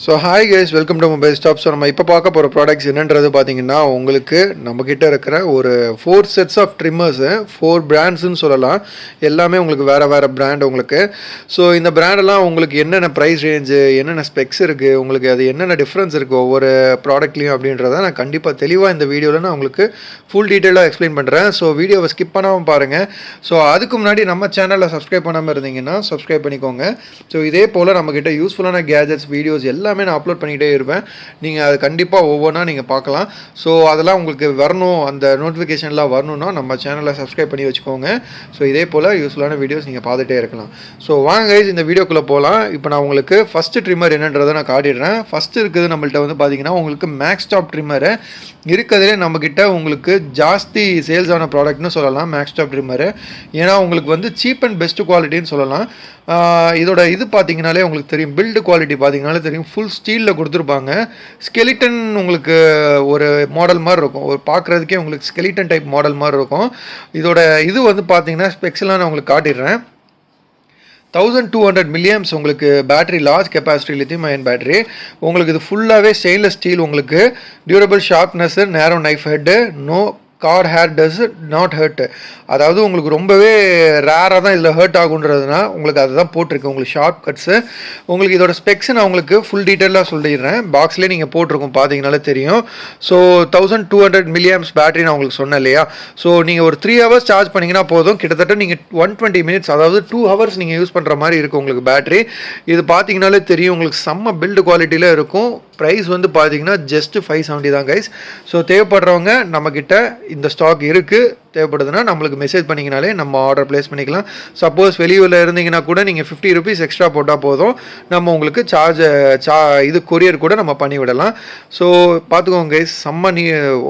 So hi guys, welcome to MobileStop. So நம்ம இப்போ பார்க்க போகிற ப்ராடக்ட்ஸ் என்னன்றது பார்த்தீங்கன்னா உங்களுக்கு நம்மக்கிட்ட இருக்கிற ஒரு 4 sets ஆஃப் ட்ரிம்மர்ஸு 4 பிராண்ட்ஸ்னு சொல்லலாம். எல்லாமே உங்களுக்கு வேறு பிராண்ட் உங்களுக்கு. ஸோ இந்த பிராண்டெல்லாம் உங்களுக்கு என்னென்ன ப்ரைஸ் ரேஞ்சு, என்னென்ன ஸ்பெக்ஸ் இருக்குது, உங்களுக்கு அது என்னென்ன டிஃப்ரென்ஸ் இருக்குது ஒவ்வொரு ப்ராடக்ட்லையும் அப்படின்றத நான் கண்டிப்பாக தெளிவாக இந்த வீடியோவில் நான் உங்களுக்கு ஃபுல் டீட்டெயிலாக எக்ஸ்பிளைன் பண்ணுறேன். ஸோ வீடியோவை ஸ்கிப் பண்ணாமல் பாருங்கள். ஸோ அதுக்கு முன்னாடி நம்ம சேனலில் சப்ஸ்கிரைப் பண்ணாமல் இருந்தீங்கன்னா சப்ஸ்கிரைப் பண்ணிக்கோங்க. ஸோ இதே போல் நம்மக்கிட்ட யூஸ்ஃபுல்லான கேஜெட்ஸ் வீடியோஸ் எல்லாமே நான் அப்லோட் பண்ணிக்கிட்டே இருப்பேன். நீங்கள் அது கண்டிப்பாக ஒவ்வொன்றா நீங்கள் பார்க்கலாம். ஸோ அதெல்லாம் உங்களுக்கு வரணும், அந்த நோட்டிஃபிகேஷன்லாம் வரணும்னா நம்ம சேனலை சப்ஸ்கிரைப் பண்ணி வச்சுக்கோங்க. ஸோ இதே போல் யூஸ்ஃபுல்லான வீடியோஸ் நீங்கள் பார்த்துட்டே இருக்கலாம். ஸோ வாங்க கைஸ், இந்த வீடியோக்குள்ளே போகலாம். இப்போ நான் உங்களுக்கு ஃபஸ்ட்டு ட்ரிம்மர் என்னன்றதை நான் காட்டிடுறேன். ஃபஸ்ட்டு இருக்குது நம்மள்ட்ட வந்து பார்த்தீங்கன்னா உங்களுக்கு மேக்ஸ்டாப் ட்ரிம்மரு இருக்கிறதுலே நம்மக்கிட்ட உங்களுக்கு ஜாஸ்தி சேல்ஸ் ஆன ப்ராடக்ட்னு சொல்லலாம் மேக்ஸ்டாப் ட்ரிம்மரு. ஏன்னா உங்களுக்கு வந்து சீப் அண்ட் பெஸ்ட் குவாலிட்டின்னு சொல்லலாம். இதோட இது பார்த்தீங்கனாலே உங்களுக்கு தெரியும், பில்டு குவாலிட்டி பார்த்தீங்கனாலே தெரியும், ஃபுல் ஸ்டீலில் கொடுத்துருப்பாங்க. ஸ்கெலிட்டன் உங்களுக்கு ஒரு மாடல் மாதிரி இருக்கும், ஒரு பார்க்குறதுக்கே உங்களுக்கு ஸ்கெலிட்டன் டைப் மாடல் மாதிரி இருக்கும். இதோட இது வந்து பார்த்தீங்கன்னா ஸ்பெக்ஸ்லாம் நான் உங்களுக்கு காட்டிடுறேன். 1200 milliamps உங்களுக்கு battery, large capacity lithium ion battery. உங்களுக்கு இது ஃபுல்லாகவே ஸ்டெயின்லெஸ் ஸ்டீல், உங்களுக்கு durable sharpness, narrow knife head, no car hair does not hurt. அதாவது உங்களுக்கு ரொம்பவே ரேராக தான் இதில் ஹர்ட் ஆகுன்றதுனா உங்களுக்கு அதுதான் போட்டிருக்கு, உங்களுக்கு ஷார்ப் கட்ஸு. உங்களுக்கு இதோட ஸ்பெக்ஸ் நான் உங்களுக்கு ஃபுல் டீட்டெயிலாக சொல்லிடுறேன். பாக்ஸ்லேயே நீங்கள் போட்டிருக்கோம் பார்த்தீங்கனாலே தெரியும். ஸோ 1200 milliamps பேட்டரி நான் உங்களுக்கு சொன்னேன் இல்லையா. ஸோ நீங்கள் ஒரு 3 hours சார்ஜ் பண்ணிங்கன்னா போதும், கிட்டத்தட்ட நீங்கள் 120 minutes, அதாவது 2 hours நீங்கள் யூஸ் பண்ணுற மாதிரி இருக்கும் உங்களுக்கு பேட்டரி. இது பார்த்தீங்கனாலே தெரியும், உங்களுக்கு செம்ம பில்டு குவாலிட்டியில் இருக்கும். ப்ரைஸ் வந்து பார்த்தீங்கன்னா ஜஸ்ட் 570 தான் கைஸ். ஸோ தேவைப்படுறவங்க நம்மக்கிட்ட இந்த ஸ்டாக் இருக்குது, தேவைப்படுதுன்னா நம்மளுக்கு மெசேஜ் பண்ணிங்கனாலே நம்ம ஆர்டர் ப்ளேஸ் பண்ணிக்கலாம். சப்போஸ் வெளியூரில் இருந்தீங்கன்னா கூட நீங்கள் 50 rupees எக்ஸ்ட்ரா போட்டால் போதும், நம்ம உங்களுக்கு இது கொரியர் கூட நம்ம பண்ணிவிடலாம். ஸோ பார்த்துக்கோங்க கைஸ்,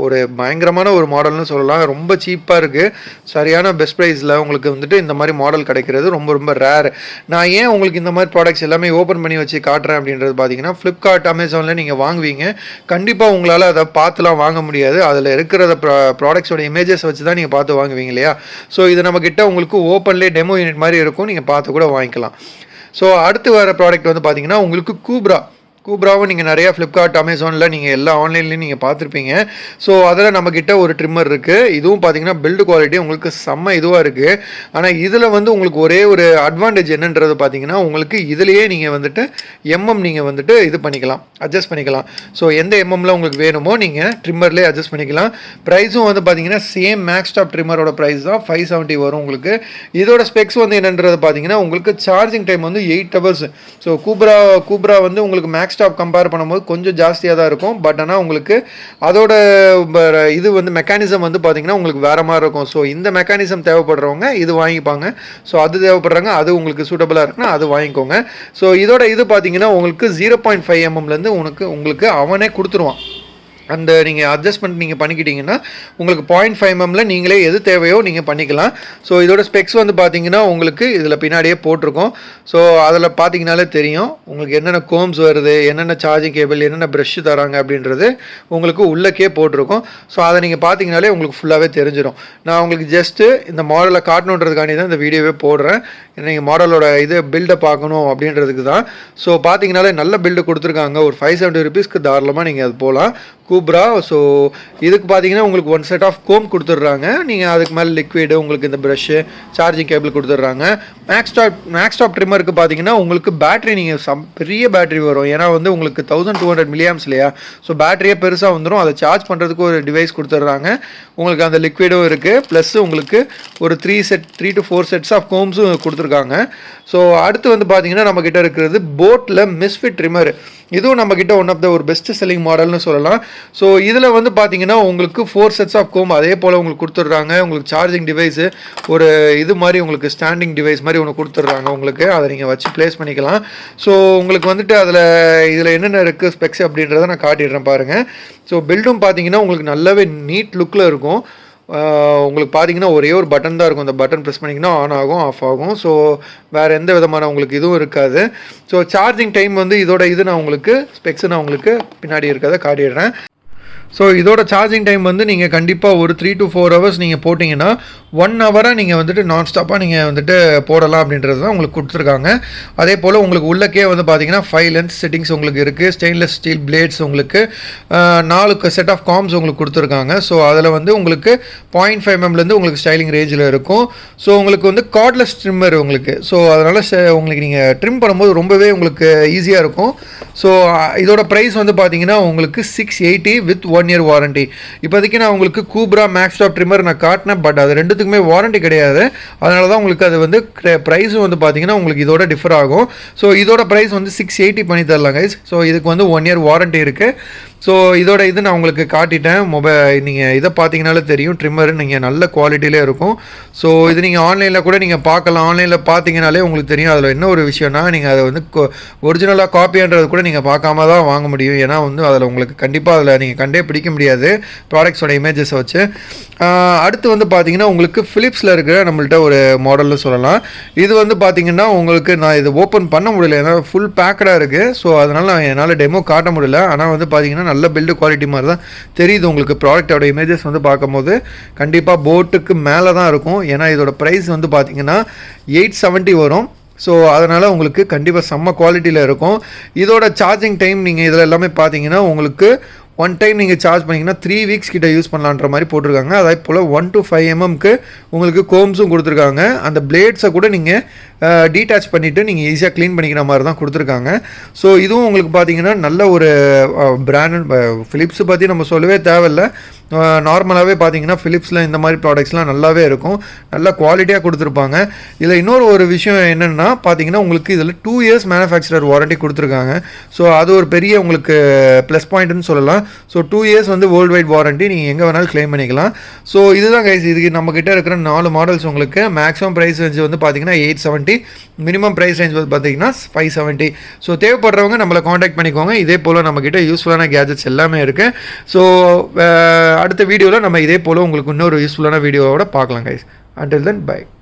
ஒரு பயங்கரமான ஒரு மாடல்னு சொல்லலாம். ரொம்ப சீப்பாக இருக்குது, சரியான பெஸ்ட் ப்ரைஸில் உங்களுக்கு வந்துட்டு இந்த மாதிரி மாடல் கிடைக்கிறது ரொம்ப ரேர். நான் ஏன் உங்களுக்கு இந்த மாதிரி ப்ராடக்ட்ஸ் எல்லாமே ஓப்பன் பண்ணி வச்சு காட்டுறேன் அப்படின்றது பார்த்தீங்கன்னா, ஃப்ளிப்கார்ட், அமேசானில் நீங்கள் வாங்குவீங்க, கண்டிப்பாக உங்களால் அதை பார்த்துலாம் வாங்க முடியாது. அதில் இருக்கிற ப்ராடக்ட்ஸோட இமேஜஸ் வச்சு தான் நீங்கள் பார்த்து வாங்குவீங்க இல்லையா. ஸோ இது நம்மக்கிட்ட உங்களுக்கு ஓப்பன்லேயே டெமோ யூனிட் மாதிரி இருக்கும், நீங்கள் பார்த்து கூட வாங்கிக்கலாம். ஸோ அடுத்து வர ப்ராடக்ட் வந்து பார்த்தீங்கன்னா உங்களுக்கு கூப்ராவும் நீங்கள் நிறையா ஃப்ளிப்கார்ட், அமேசானில் நீங்கள் எல்லா ஆன்லைன்லேயும் நீங்கள் பார்த்துருப்பீங்க. ஸோ அதில் நம்மக்கிட்ட ஒரு ட்ரிம்மர் இருக்குது. இதுவும் பார்த்தீங்கன்னா பில்டு குவாலிட்டி உங்களுக்கு செம்ம இதுவாக இருக்குது. ஆனால் இதில் வந்து உங்களுக்கு ஒரே ஒரு அட்வான்டேஜ் என்னன்றது பார்த்தீங்கன்னா, உங்களுக்கு இதிலேயே நீங்கள் வந்துட்டு நீங்கள் வந்துட்டு இது பண்ணிக்கலாம், அட்ஜஸ்ட் பண்ணிக்கலாம். ஸோ எந்த எம்எம்மில் உங்களுக்கு வேணுமோ நீங்கள் ட்ரிம்மர்லேயே அட்ஜஸ்ட் பண்ணிக்கலாம். ப்ரைஸும் வந்து பார்த்தீங்கன்னா சேம் மேக்ஸ்டாப் ட்ரிம்மரோட ப்ரைஸ் தான் 570 வரும் உங்களுக்கு. இதோட ஸ்பெக்ஸ் வந்து என்னன்றது பார்த்தீங்கன்னா, உங்களுக்கு சார்ஜிங் டைம் வந்து 8 hours. ஸோ கூப்ரா வந்து உங்களுக்கு மேக்ஸ்டாப் கம்பேர் பண்ணும்போது கொஞ்சம் ஜாஸ்தியாக தான் இருக்கும். பட் ஆனால் உங்களுக்கு அதோட இது வந்து மெக்கானிசம் வந்து பார்த்தீங்கன்னா உங்களுக்கு வேறு மாதிரி இருக்கும். ஸோ இந்த மெக்கானிசம் தேவைப்படுறவங்க இது வாங்கிப்பாங்க. ஸோ அது தேவைப்படுறாங்க, அது உங்களுக்கு சூட்டபுளாக இருக்குன்னா அது வாங்கிக்கோங்க. ஸோ இதோட இது பார்த்தீங்கன்னா உங்களுக்கு 0.5 mmலேருந்து உங்களுக்கு அவனே கொடுத்துருவான். அந்த நீங்கள் அட்ஜஸ்ட்மெண்ட் நீங்கள் பண்ணிக்கிட்டீங்கன்னா உங்களுக்கு 0.5 mmல நீங்களே எது தேவையோ நீங்கள் பண்ணிக்கலாம். ஸோ இதோட ஸ்பெக்ஸ் வந்து பார்த்தீங்கன்னா உங்களுக்கு இதில் பின்னாடியே போட்டிருக்கோம். ஸோ அதில் பார்த்தீங்கனாலே தெரியும் உங்களுக்கு என்னென்ன கோம்ஸ் வருது, என்னென்ன சார்ஜிங் கேபிள், என்னென்ன ப்ரஷ் தராங்க அப்படின்றது உங்களுக்கு உள்ளக்கே போட்டிருக்கோம். ஸோ அதை நீங்கள் பார்த்தீங்கனாலே உங்களுக்கு ஃபுல்லாகவே தெரிஞ்சிடும். நான் உங்களுக்கு ஜஸ்ட்டு இந்த மாடலை காட்டணுன்றதுக்காண்டி தான் இந்த வீடியோவே போடுறேன். நீங்கள் மாடலோட இது பில்டை பார்க்கணும் அப்படின்றதுக்கு தான். ஸோ பார்த்தீங்கனாலே நல்ல பில்டு கொடுத்துருக்காங்க. ஒரு 570 rupeesக்கு தாராளமாக நீங்கள் அது போகலாம் கூப்ரா. ஸோ இதுக்கு பார்த்தீங்கன்னா உங்களுக்கு 1 set ஆஃப் கோம் கொடுத்துட்றாங்க. நீங்கள் அதுக்கு மேலே லிக்விடு, உங்களுக்கு இந்த ப்ரஷ்ஷு, சார்ஜிங் கேபிள் கொடுத்துட்றாங்க. மேக்ஸ்டாப் ட்ரிம்மருக்கு பார்த்தீங்கன்னா உங்களுக்கு பேட்டரி நீங்கள் பெரிய பேட்டரி வரும். ஏன்னா வந்து உங்களுக்கு 1200 milliamps இல்லையா. ஸோ பேட்டரியே பெருசாக வந்துடும். அதை சார்ஜ் பண்ணுறதுக்கு ஒரு டிவைஸ் கொடுத்துட்றாங்க. உங்களுக்கு அந்த லிக்விடும் இருக்குது, ப்ளஸ் உங்களுக்கு ஒரு 3 to 4 sets ஆஃப் கோம்ஸும் கொடுத்துருக்காங்க. ஸோ அடுத்து வந்து பார்த்தீங்கன்னா நம்மக்கிட்ட இருக்கிறது போட்டில் மிஸ்ஃபிட் ட்ரிம்மர். இதுவும் நம்மக்கிட்ட ஒன் ஆஃப் த ஒரு பெஸ்ட் செல்லிங் மாடல்னு சொல்லலாம். ஸோ இதில் வந்து பார்த்தீங்கன்னா உங்களுக்கு 4 sets ஆஃப் கோம் அதே போல் உங்களுக்கு கொடுத்துட்றாங்க. உங்களுக்கு சார்ஜிங் டிவைஸு ஒரு இது மாதிரி உங்களுக்கு ஸ்டாண்டிங் டிவைஸ் மாதிரி ஒன்று கொடுத்துட்றாங்க. உங்களுக்கு அதை நீங்கள் வச்சு ப்ளேஸ் பண்ணிக்கலாம். ஸோ உங்களுக்கு வந்துட்டு இதில் என்னென்ன இருக்குது ஸ்பெக்ஸ் அப்படின்றத நான் காட்டிடுறேன் பாருங்கள். ஸோ பில்டும் பார்த்தீங்கன்னா உங்களுக்கு நல்லாவே நீட் லுக்கில் இருக்கும். உங்களுக்கு பார்த்தீங்கன்னா ஒரே ஒரு பட்டன் தான் இருக்கும். அந்த பட்டன் ப்ரெஸ் பண்ணிங்கன்னா ஆன் ஆகும், ஆஃப் ஆகும். ஸோ வேறு எந்த விதமான உங்களுக்கு இதுவும் இருக்காது. ஸோ சார்ஜிங் டைம் வந்து இதோட இது நான் உங்களுக்கு ஸ்பெக்ஸ் நான் உங்களுக்கு பின்னாடி இருக்கிறத காட்டிடுறேன். ஸோ இதோட சார்ஜிங் டைம் வந்து நீங்கள் கண்டிப்பாக ஒரு 3 to 4 hours நீங்கள் போட்டிங்கன்னா 1 ஹவராக நீங்கள் வந்துட்டு நான் ஸ்டாப்பாக நீங்கள் வந்துட்டு போடலாம் அப்படின்றது தான் உங்களுக்கு கொடுத்துருக்காங்க. அதே போல் உங்களுக்கு உள்ளக்கே வந்து பார்த்தீங்கன்னா 5 லென்த் செட்டிங்ஸ் உங்களுக்கு இருக்குது. ஸ்டெயின்லெஸ் ஸ்டீல் பிளேட்ஸ் உங்களுக்கு 4 செட் ஆஃப் காம்ஸ் உங்களுக்கு கொடுத்துருக்காங்க. ஸோ அதில் வந்து உங்களுக்கு 0.5 mm உங்களுக்கு ஸ்டைலிங் ரேஞ்சில் இருக்கும். ஸோ உங்களுக்கு வந்து கார்ட்லெஸ் ட்ரிம்மர் உங்களுக்கு. ஸோ அதனால் உங்களுக்கு நீங்கள் ட்ரிம் பண்ணும்போது ரொம்பவே உங்களுக்கு ஈஸியாக இருக்கும். ஸோ இதோட ப்ரைஸ் வந்து பார்த்தீங்கன்னா உங்களுக்கு 680 வித் 1 இயர் வாரண்ட்டி. இப்போதைக்கு நான் உங்களுக்கு கூப்ரா மேக்ஸ் டாப் ட்ரிம்மர் நான் காட்டினேன். பட் அது ரெண்டுத்துக்குமே வாரண்ட்டி கிடையாது. அதனால தான் உங்களுக்கு அது வந்து ப்ரைஸும் வந்து பார்த்தீங்கன்னா உங்களுக்கு இதோட டிஃபர் ஆகும். ஸோ இதோட ப்ரைஸ் வந்து 680 பண்ணி தரலாம் கைஸ். ஸோ இதுக்கு வந்து 1 இயர் வாரண்ட்டி இருக்குது. ஸோ இதோட இது நான் உங்களுக்கு காட்டிட்டேன். நீங்கள் இதை பார்த்தீங்கனாலே தெரியும் ட்ரிம்மர் நீங்கள் நல்ல குவாலிட்டியிலே இருக்கும். ஸோ இது நீங்கள் ஆன்லைனில் கூட நீங்கள் பார்க்கலாம். ஆன்லைனில் பார்த்தீங்கனாலே உங்களுக்கு தெரியும். அதில் என்ன ஒரு விஷயம்னா நீங்கள் அதை வந்து ஒரிஜினலாக காப்பின்றது கூட நீங்கள் பார்க்காம தான் வாங்க முடியும். ஏன்னா வந்து அதில் உங்களுக்கு கண்டிப்பாக அதில் நீங்கள் கண்டே பிடிக்க முடியாது ப்ராடக்ட்ஸோட இமேஜஸை வச்சு. அடுத்து வந்து பார்த்தீங்கன்னா உங்களுக்கு ஃபிலிப்ஸில் இருக்கிற நம்மள்ட்ட ஒரு மாடல்னு சொல்லலாம். இது வந்து பார்த்தீங்கன்னா உங்களுக்கு நான் இது ஓப்பன் பண்ண முடியல, ஏன்னா ஃபுல் பேக்கடாக இருக்குது. ஸோ அதனால் என்னால் டெமோ காட்ட முடியல. ஆனால் வந்து பார்த்தீங்கன்னா நல்ல பில்டு குவாலிட்டி மாதிரி தான் தெரியுது உங்களுக்கு. ப்ராடக்டோட இமேஜஸ் வந்து பார்க்கும்போது கண்டிப்பாக போட்டுக்கு மேலே தான் இருக்கும். ஏன்னா இதோட ப்ரைஸ் வந்து பார்த்தீங்கன்னா 870 வரும். ஸோ அதனால் உங்களுக்கு கண்டிப்பாக செம்ம குவாலிட்டியில் இருக்கும். இதோட சார்ஜிங் டைம் நீங்கள் இதில் எல்லாமே பார்த்தீங்கன்னா உங்களுக்கு 1 டைம் நீங்கள் சார்ஜ் பண்ணிங்கன்னா 3 வீக்ஸ் கிட்ட யூஸ் பண்ணலான்ற மாதிரி போட்டிருக்காங்க. அதே போல் 1 to 5 mmக்கு உங்களுக்கு கோம்ஸும் கொடுத்துருக்காங்க. அந்த பிளேட்ஸை கூட நீங்கள் டீட்டாச் பண்ணிவிட்டு நீங்கள் ஈஸியாக க்ளீன் பண்ணிக்கிற மாதிரி தான் கொடுத்துருக்காங்க. ஸோ இதுவும் உங்களுக்கு பார்த்தீங்கன்னா நல்ல ஒரு பிராண்டட் ஃபிலிப்ஸை பற்றி நம்ம சொல்லவே தேவையில்லை. நார்மலாகவே பார்த்தீங்கன்னா ஃபிலிப்ஸில் இந்த மாதிரி ப்ராடக்ட்ஸ்லாம் நல்லாவே இருக்கும். நல்ல குவாலிட்டியாக கொடுத்துருப்பாங்க. இதில் இன்னொரு ஒரு விஷயம் என்னென்னா பார்த்தீங்கன்னா உங்களுக்கு இதில் 2 இயர்ஸ் மேனுஃபேக்சரர் வாரண்ட்டி கொடுத்துருக்காங்க. ஸோ அது ஒரு பெரிய உங்களுக்கு ப்ளஸ் பாயிண்ட்னு சொல்லலாம். ஸோ 2 இயர்ஸ் வந்து வேர்ல்டு வைட் வாரண்ட்டி நீங்கள் எங்கே வேணாலும் கிளைம் பண்ணிக்கலாம். ஸோ இதுதான் கைஸ், இதுக்கு நம்மக்கிட்ட இருக்கிற 4 மாடல்ஸ். உங்களுக்கு மேக்ஸிமம் ப்ரைஸ் ரேஞ்ச் வந்து பார்த்தீங்கன்னா 870, மினிமம் ப்ரைஸ் ரேஞ்ச் வந்து பார்த்தீங்கன்னா 570. ஸோ தேவைப்படுறவங்க நம்மளை காண்டாக்ட் பண்ணிக்கோங்க. இதே போல் நம்மக்கிட்ட யூஸ்ஃபுல்லான கேஜெட்ஸ் எல்லாமே இருக்குது. ஸோ அடுத்த வீடியோவில் நம்ம இதே போல் உங்களுக்கு இன்னொரு யூஸ்ஃபுல்லான வீடியோவோட பார்க்கலாம் கைஸ். Until then, bye.